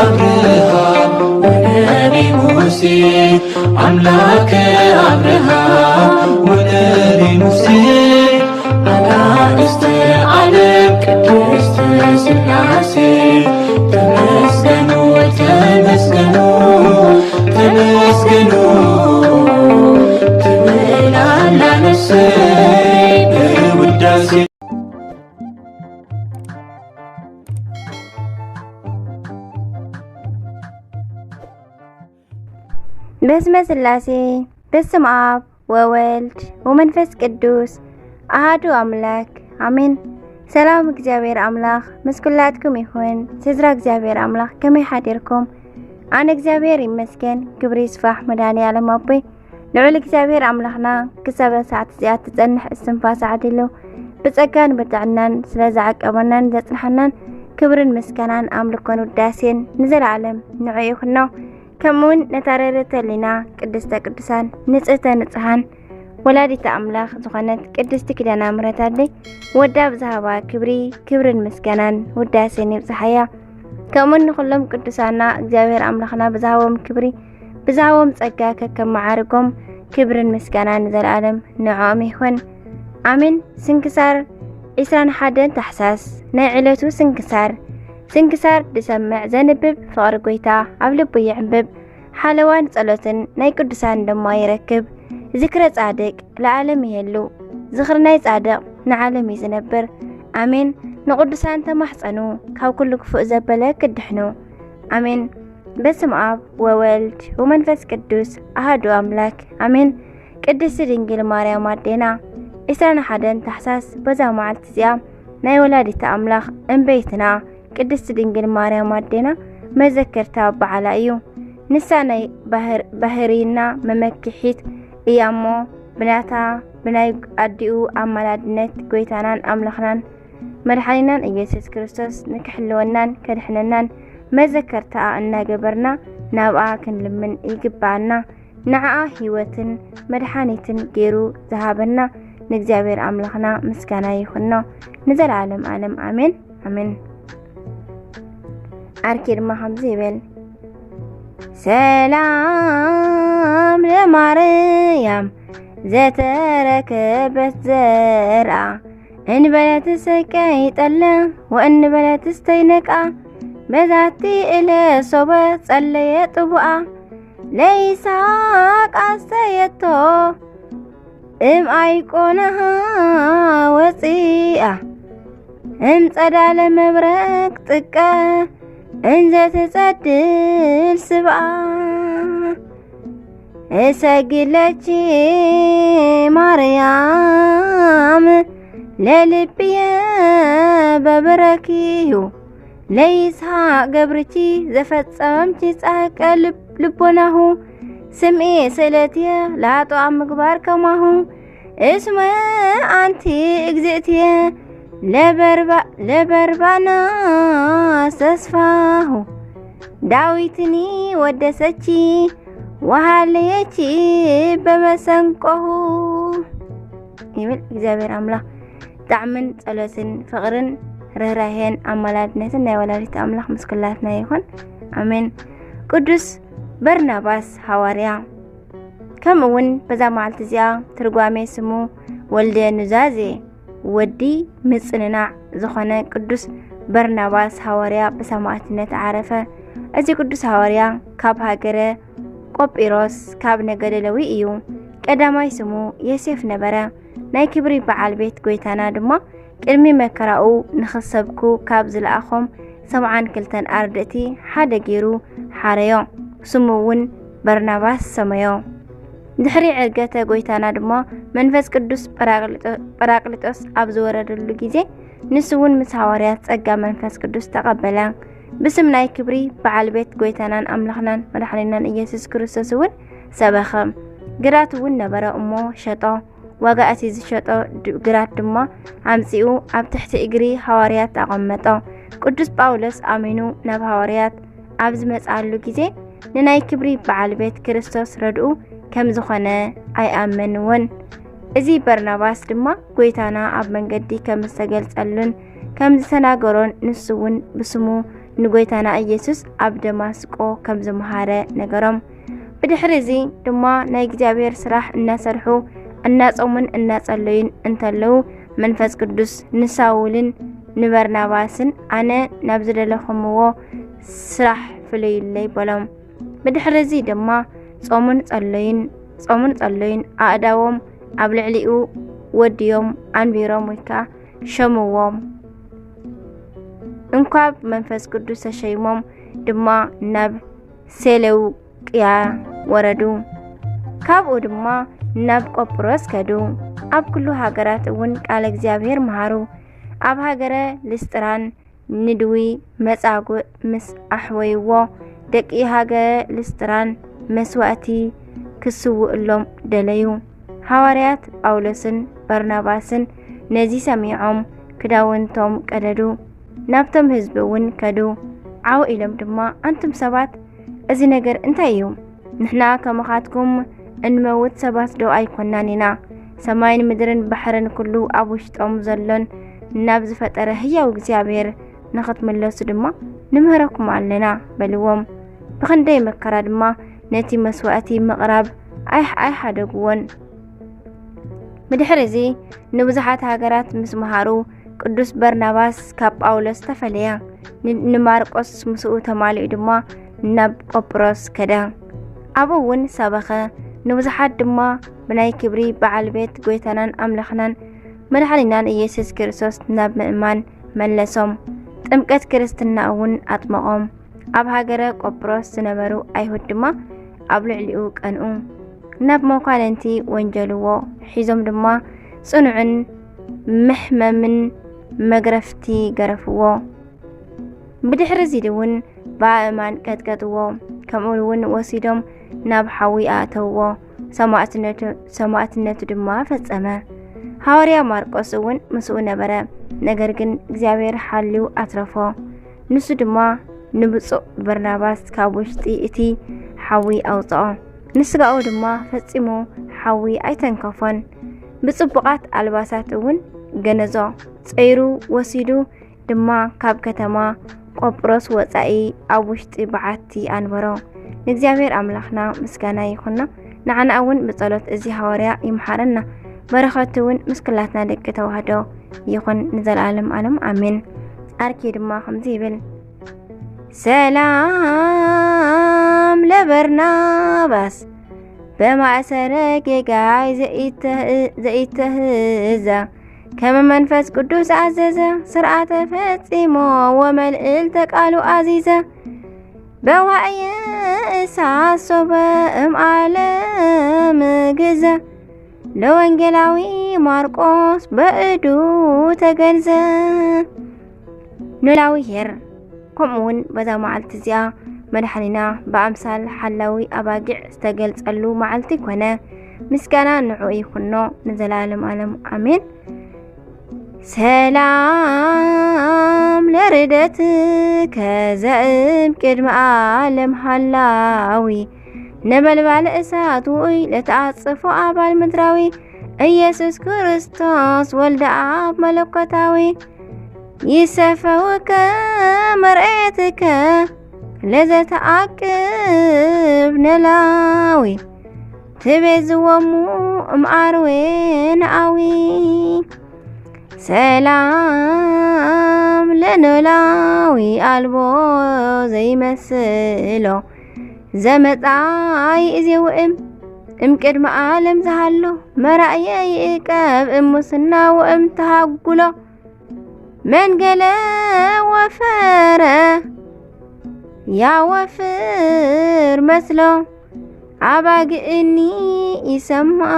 አብርሃም ወነቢ ሙሴ አምላከ አብርሃም ወነቢ ሙሴ አጋዕዝተ ዓለም ቅድስት ሥላሴ ተመስገኑ ተመስገኑ ተመስገኑ ትብላላ ነፍሰይ በውዳሴ በስመ ሥላሴ በስመ አብ ወወልድ ወመንፈስ ቅዱስ አሐዱ አምላክ አሜን። ሰላም እግዚአብሔር አምላክ ምስኩላትኩም ይሁን። ስዝራ እግዚአብሔር አምላክ ከመይ ሓዲርኩም? አነ እግዚአብሔር ይመስገን ክብሪ ይስፋሕ መድኃኔዓለም አቦይ ልዑል እግዚአብሔር አምላክና ክሳብ ሰዓት እዚኣ ትጸንሕ እስትንፋስ ዓዲሉ ብጸጋን ብጥዕናን ስለዝዓቀበናን ዘጽንሐናን ክብርን ምስጋናን አምልኮን ውዳሴን ንዘለዓለም ንዑ ይኹኖ። ከምውን ነታረረተ ሊና ቅድስተ ቅዱሳን ንጽህተ ንጽሃን ወላዲተ አምላክ ዝኾነት ቅድስቲ ኪዳነ ምሕረት አደይ ወዳ ብዛሃባ ክብርን ምስጋናን ውዳሴን ይብጽሐያ። ከምውን ንኹሎም ቅዱሳና እግዚአብሔር አምላክና ብዛሃቦም ክብሪ ብዛሃቦም ጸጋ ከከመዓርጎም ክብርን ምስጋናን ዘለዓለም ንዖም ይኹን አሜን። ስንክሳር 21 ታሕሳስ ናይ ዕለቱ ስንክሳር ድሰምዕ ዘንብብ ፍቅሪ ጎይታ ኣብ ልቡ ይዕንብብ ሓለዋን ጸሎትን ናይ ቅዱሳን ደማ ይረክብ። ዝክረ ጻድቅ ለዓለም ይሄሉ ዝኽሪ ናይ ጻድቅ ንዓለም ይዝነብር አሜን። ንቅዱሳን ተማሕፀኑ ካብ ኩሉ ክፉእ ዘበለ ክድሕኑ አሜን። በስመ አብ ወወልድ ወመንፈስ ቅዱስ አሐዱ አምላክ አሜን። ቅድስት ድንግል ማርያም አዴና 21 ታሕሳስ በዛ መዓልቲ እዚኣ ናይ ወላዲተ አምላክ እንበይትና ቅድስት ድንግል ማርያም አዴና መዘከርታ በዓላ እዩ። ንሳ ናይ ባህሪና መመክሒት እያሞ ብናታ ብናይ አዲኡ አማላድነት ጎይታናን አምላኽናን መድኃኒናን ኢየሱስ ክርስቶስ ንክሕልወናን ከድሕነናን መዘከርታ እናገበርና ናብኣ ክንልምን ይግባአና። ንዓኣ ህይወትን መድኃኒትን ገይሩ ዝሃበና ንእግዚአብሔር አምላኽና ምስጋና ይኹኖ ንዘለዓለም ዓለም አሜን አሜን። አርኪ ድማ ከምዚ ይብል ሰላም ለማርያም ዘተረከበት ዘርአ እንበለት ሰቀይ ጠለ ወእንበለት ስተይነቃ በዛቲ እለ ሶበ ጸለየ ጥቡአ ለይስሐቅ አስተየቶ አይቆነሃ ወፂአ ጸዳለ መብረቅ ጥቀ እንዘ ተጸድል ስብአ እሰግለች ማርያም ለልብየ በበረኪሁ ለይስሐቅ ገብርቺ ዘፈጸመምቺ ጻቀ ልቦናሁ ስምዒ ስእለትየ ለአጥዋ ምግባር ከማሁ እስመ አንቲ እግዝእትየ ለበርባና ተስፋሁ ዳዊትኒ ወደሰቺ ወሃለየቺ በመሰንቆሁ ይብል እግዚአብሔር አምላክ ጣዕምን ጸሎትን ፍቅርን ርህራሄን አማላድነትን ናይ ወላዲተ አምላክ ምስኩላትና ይኹን አሜን። ቅዱስ በርናባስ ሐዋርያ ከምውን በዛ መዓልቲ እዚኣ ትርጓሜ ስሙ ወልደ ኑዛዜ ወዲ ምጽንናዕ ዝኾነ ቅዱስ በርናባስ ሐዋርያ በሰማዕትነት ዓረፈ። እዚ ቅዱስ ሐዋርያ ካብ ሃገረ ቆጵሮስ ካብ ነገደ ሌዊ እዩ። ቀዳማይ ስሙ ዮሴፍ ነበረ። ናይ ክብሪ በዓል ቤት ጎይታና ድማ ቅድሚ መከራኡ ንኽሰብኩ ካብ ዝለኣኾም 72 ኣርድእቲ ሓደ ገይሩ ሓረዮ። ስሙ እውን በርናባስ ሰመዮ። ድሕሪ ዕርገተ ጎይታና ድማ መንፈስ ቅዱስ ጰራቅሊጦስ ኣብ ዝወረደሉ ጊዜ ንሱ እውን ምስ ሐዋርያት ጸጋ መንፈስ ቅዱስ ተቐበለ። ብስም ናይ ክብሪ በዓል ቤት ጎይታናን አምላኽናን መድኃኒናን ኢየሱስ ክርስቶስ እውን ሰበኸ። ግራት እውን ነበረ እሞ ሸጦ። ዋጋ እቲ ዝሸጦ ግራት ድማ ኣምፂኡ ኣብ ትሕቲ እግሪ ሐዋርያት ኣቐመጦ። ቅዱስ ጳውሎስ ኣሚኑ ናብ ሐዋርያት ኣብ ዝመጻሉ ጊዜ ንናይ ክብሪ በዓል ቤት ክርስቶስ ረድኡ ከም ዝኾነ ኣይኣመንዎን። እዚ በርናባስ ድማ ጎይታና ኣብ መንገዲ ከም ዝተገልጸሉን ከም ዝተናገሮን ንሱ እውን ብስሙ ንጎይታና ኢየሱስ ኣብ ደማስቆ ከም ዝመሃረ ነገሮም። ብድሕሪዚ ድማ ናይ እግዚአብሔር ስራሕ እናሰርሑ እናጾሙን እናጸለዩን እንተለው መንፈስ ቅዱስ ንሳውልን ንበርናባስን ኣነ ናብ ዝደለኹምዎ ስራሕ ፍለዩለይ በሎም። ብድሕሪዚ ድማ ጾሙን ጸለዩን ኣእዳዎም ኣብ ልዕሊኡ ወዲዮም አንቢሮም ወይካ ሸምዎም። እንኳብ መንፈስ ቅዱስ ተሸይሞም ድማ ናብ ሴሌውቅያ ወረዱ። ካብኡ ድማ ናብ ቆጵሮስ ከዱ። ኣብ ኩሉ ሃገራት እውን ቃል እግዚአብሔር መሃሩ። ኣብ ሃገረ ልስጥራን ንድዊ መጻጉዕ ምስ ኣሕወይዎ ደቂ ሃገረ ልስጥራን መስዋእቲ ክስውእሎም ደለዩ። ሐዋርያት ጳውሎስን በርናባስን ነዚ ሰሚዖም ክዳውንቶም ቀደዱ። ናብቶም ህዝቢ እውን ከዱ። ዓው ኢሎም ድማ አንቱም ሰባት እዚ ነገር እንታይ እዩ? ንሕና ከመኻትኩም እንመውት ሰባት ዶ ኣይኮናን ኢና? ሰማይን ምድርን ባሕርን ኩሉ ኣብ ውሽጦም ዘሎን ናብ ዝፈጠረ ህያው እግዚአብሔር ንኽትመለሱ ድማ ንምህረኩም ኣለና በልዎም። ብኽንደይ መከራ ድማ ነቲ መስዋእቲ ምቕራብ ኣይሓደግዎን። ብድሕሪዚ ንብዙሓት ሃገራት ምስ መሃሩ ቅዱስ በርናባስ ካብ ጳውሎስ ተፈለየ። ንማርቆስ ምስኡ ተማሊኡ ድማ ናብ ቆጵሮስ ከዳ። ኣብኡ እውን ሰበኸ። ንብዙሓት ድማ ብናይ ክብሪ በዓል ቤት ጎይታናን ኣምላኽናን መድኃኒናን ኢየሱስ ክርስቶስ ናብ ምእማን መለሶም። ጥምቀት ክርስትና እውን ኣጥመቖም። ኣብ ሃገረ ቆጵሮስ ዝነበሩ ኣይሁድ ድማ ኣብ ልዕሊኡ ቀንኡ። ናብ መኳንንቲ ወንጀልዎ ሒዞም ድማ ጽኑዕን ምሕመምን መግረፍቲ ገረፍዎ። ብድሕሪዚ እውን ባእማን ቀጥቀጥዎ። ከምኡ እውን ወሲዶም ናብ ሓዊ ኣእተውዎ። ሰማዕትነቱ ድማ ፈጸመ። ሐዋርያ ማርቆስ እውን ምስኡ ነበረ። ነገር ግን እግዚአብሔር ሓልዩ ኣትረፎ። ንሱ ድማ ንብፁዕ በርናባስ ካብ ውሽጢ እቲ ሓዊ ኣውፅኦ። ንስጋኡ ድማ ፈጺሙ ሓዊ ኣይተንከፎን። ብጽቡቓት ኣልባሳት እውን ገነዞ ጸይሩ ወሲዱ ድማ ካብ ከተማ ቆጵሮስ ወፃኢ ኣብ ውሽጢ በዓቲ አንበሮ። ንእግዚአብሔር ኣምላኽና ምስጋና ይኹንና። ንዓና እውን ብጸሎት እዚ ሐዋርያ ይምሓረና። በረኸቱ እውን ምስክላትና ደቂ ተዋህዶ ይኹን ንዘለዓለም ዓለም አሜን። አርኪ ድማ ከምዚ ይብል ሰላም ለበርናባስ በማእሰረ ጌጋይ ዘኢተህዛ ከመ መንፈስ ቅዱስ አዘዘ ስርዓተ ፈጺሞ ወመልእልተ ቃሉ አዚዘ በዋዕየ እሳት ሶበ እምዓለም ግዘ ለወንጌላዊ ማርቆስ በእዱ ተገንዘ። ኖላዊ ሄር ከምኡውን በዛ መዓልቲ እዚኣ መድኃኒና በአምሳል ሓላዊ ኣባጊዕ ዝተገልጸሉ መዓልቲ ኮነ። ምስጋና ንዑ ይኹኖ ንዘላለም ዓለም አሜን። ሰላም ለርደት ከዘእም ቅድመ ዓለም ሓላዊ ነበልባለ እሳት ውኡይ ለተዓጽፎ ኣባል ምድራዊ ኢየሱስ ክርስቶስ ወልደ አብ መለኮታዊ ይሰፈውከ መርኤትከ ለዘተዓቅብ ነላዊ ትቤዝዎሙ እምዓርዌ ነአዊ ሰላም ለኖላዊ አልቦ ዘይመስሎ ዘመጻይ እዜውእም እምቅድመ ዓለም ዝሃሎ መራእየ ይእቀብ እሙስና ወእም ተሃጉሎ መንገለ ወፈረ ያወፍር መስሎ አባግእኒ ይሰምዓ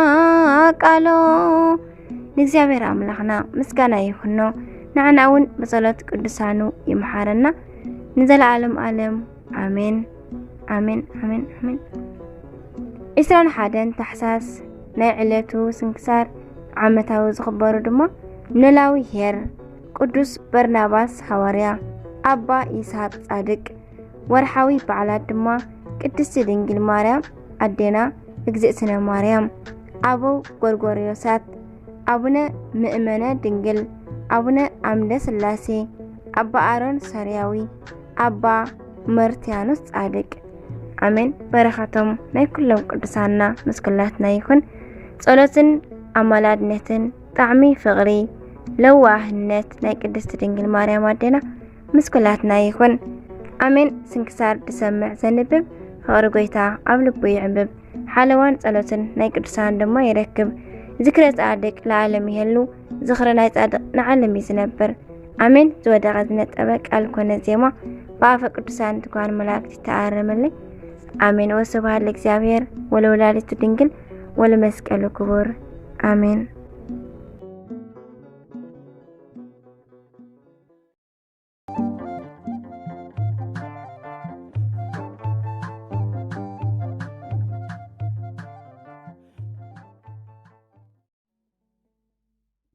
ቃሎ። ንእግዚአብሔር አምላኽና ምስጋና ይኹኖ። ንዓና እውን በጸሎት ቅዱሳኑ ይምሓረና ንዘለዓለም ዓለም አሜን አሜን አሜን አሜን። 21 ታሕሳስ ናይ ዕለቱ ስንክሳር ዓመታዊ ዝኽበሩ ድማ ኖላዊ ሄር፣ ቅዱስ በርናባስ ሐዋርያ፣ አባ ይስሐቅ ጻድቅ። ወርሓዊ በዓላት ድማ ቅድስት ድንግል ማርያም ኣዴና እግዝእትነ ማርያም፣ አበው ጎርጎርዮሳት፣ አቡነ ምእመነ ድንግል፣ አቡነ አምደ ስላሴ፣ አባ አሮን ሰሪያዊ፣ أبا مرتيانوس صادق آمين بركاتهم ناي كلهم قدسانا مسكلاتنا يكون صلاتن أمالادنتن طعمي فغري لواهنت ناي قدست دنجل مريم ودينا مسكلاتنا يكون آمين سنكسار تسمع زنبب خارجيتا قبل بيعبب حلوان صلاتن ناي قدسان دما يركب ذكرى صادق لعالم يهلو زخرنا صادق نعلم يزنبر آمين زودا غزنت أبك الكون زيما بافا قدسان تكون ملاك تتعرملي آمين وسبحان لك زابير ولولالة دنجل ولمسك الكبور آمين